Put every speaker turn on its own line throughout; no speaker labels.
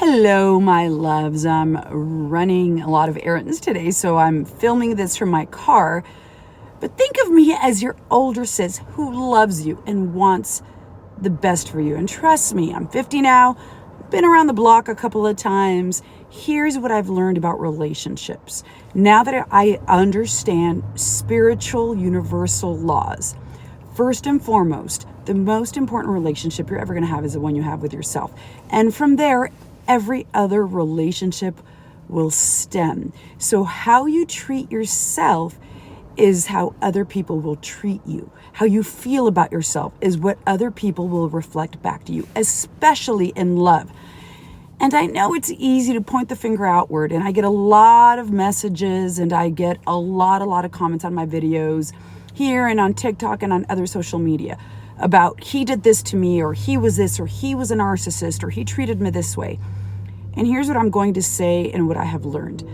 Hello, my loves. I'm running a lot of errands today, so I'm filming this from my car. But think of me as your older sis who loves you and wants the best for you. And trust me, I'm 50 now, been around the block a couple of times. Here's what I've learned about relationships. Now that I understand spiritual universal laws, first and foremost, the most important relationship you're ever going to have is the one you have with yourself. And from there, every other relationship will stem. So how you treat yourself is how other people will treat you. How you feel about yourself is what other people will reflect back to you, especially in love. And I know it's easy to point the finger outward, and I get a lot of messages and I get a lot of comments on my videos here and on TikTok and on other social media about he did this to me, or he was this, or he was a narcissist, or he treated me this way. And here's what I'm going to say and what I have learned.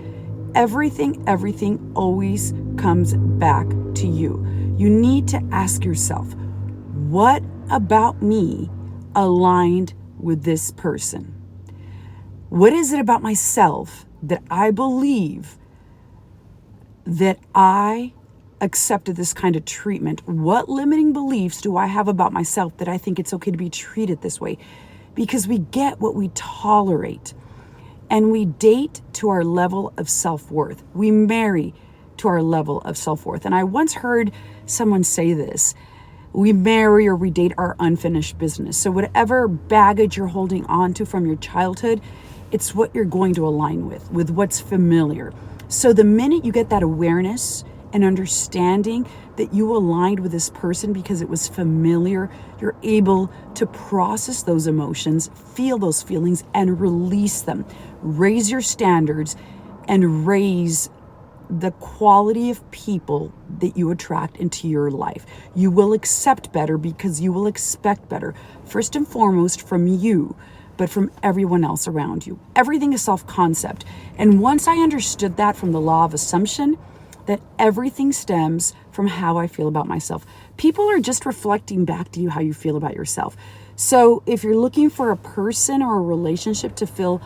Everything always comes back to you. You need to ask yourself, what about me aligned with this person? What is it about myself that I believe that I accepted this kind of treatment? What limiting beliefs do I have about myself that I think it's okay to be treated this way? Because we get what we tolerate, and we date to our level of self-worth. We marry to our level of self-worth. And I once heard someone say this: we marry or we date our unfinished business. So whatever baggage you're holding on to from your childhood, it's what you're going to align with what's familiar. So the minute you get that awareness and understanding that you aligned with this person because it was familiar, you're able to process those emotions, feel those feelings, and release them. Raise your standards and raise the quality of people that you attract into your life. You will accept better because you will expect better, first and foremost from you, but from everyone else around you. Everything is self-concept. And once I understood that from the law of assumption, that everything stems from how I feel about myself. People are just reflecting back to you how you feel about yourself. So if you're looking for a person or a relationship to fill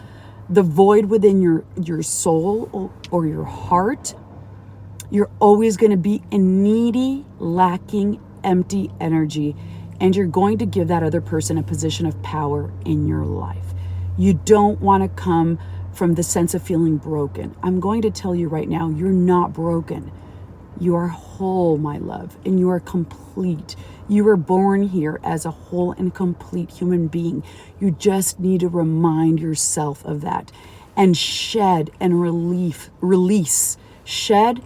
the void within your soul or your heart, you're always going to be in needy, lacking, empty energy, and you're going to give that other person a position of power in your life. You don't want to come from the sense of feeling broken. I'm going to tell you right now, you're not broken. You are whole, my love, and you are complete. You were born here as a whole and complete human being. You just need to remind yourself of that and shed and shed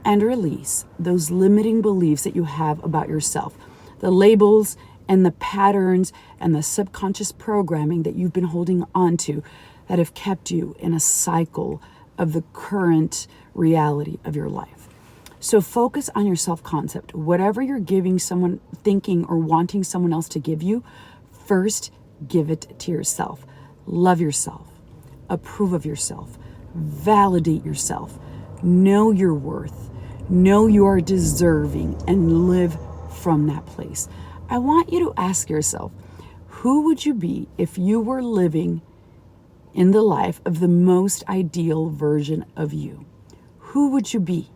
and release those limiting beliefs that you have about yourself, the labels and the patterns and the subconscious programming that you've been holding on to that have kept you in a cycle of the current reality of your life. So focus on your self-concept. Whatever you're giving someone, thinking or wanting someone else to give you, first give it to yourself. Love yourself. Approve of yourself. Validate yourself. Know your worth. Know you are deserving, and live from that place. I want you to ask yourself, who would you be if you were living in the life of the most ideal version of you? Who would you be?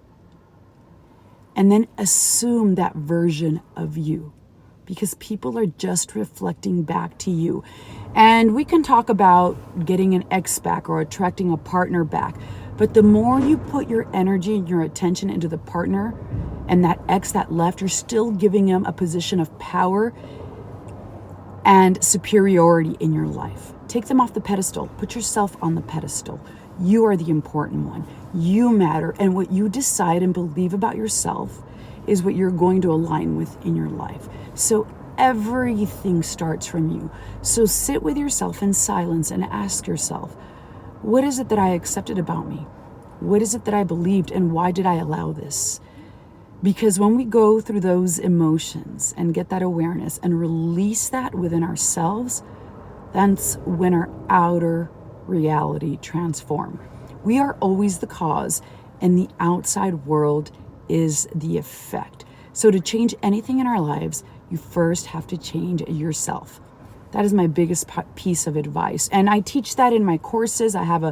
And then assume that version of you, because people are just reflecting back to you. And we can talk about getting an ex back or attracting a partner back, but the more you put your energy and your attention into the partner and that ex that left, you're still giving them a position of power and superiority in your life. Take them off the pedestal. Put yourself on the pedestal. You are the important one. You matter. And what you decide and believe about yourself is what you're going to align with in your life. So everything starts from you. So sit with yourself in silence and ask yourself, what is it that I accepted about me? What is it that I believed, and why did I allow this? Because when we go through those emotions and get that awareness and release that within ourselves, that's when our outer reality transforms. We are always the cause, and the outside world is the effect. So to change anything in our lives, you first have to change yourself. That is my biggest piece of advice. And I teach that in my courses. I have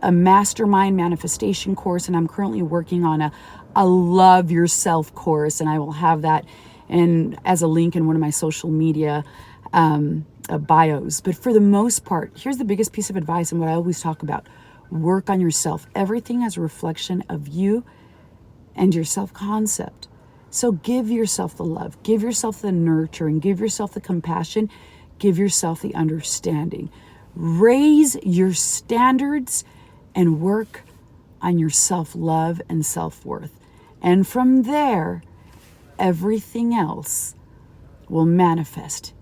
a mastermind manifestation course, and I'm currently working on a love yourself course, and I will have that as a link in one of my social media bios. But for the most part, here's the biggest piece of advice and what I always talk about. Work on yourself. Everything is a reflection of you and your self-concept. So give yourself the love, give yourself the nurturing, give yourself the compassion, give yourself the understanding. Raise your standards and work on your self-love and self-worth. And from there, everything else will manifest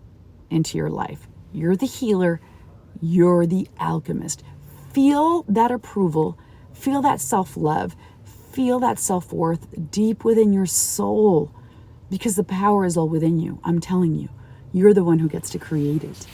into your life. You're the healer. You're the alchemist. Feel that approval. Feel that self-love. Feel that self-worth deep within your soul, because the power is all within you. I'm telling you, you're the one who gets to create it.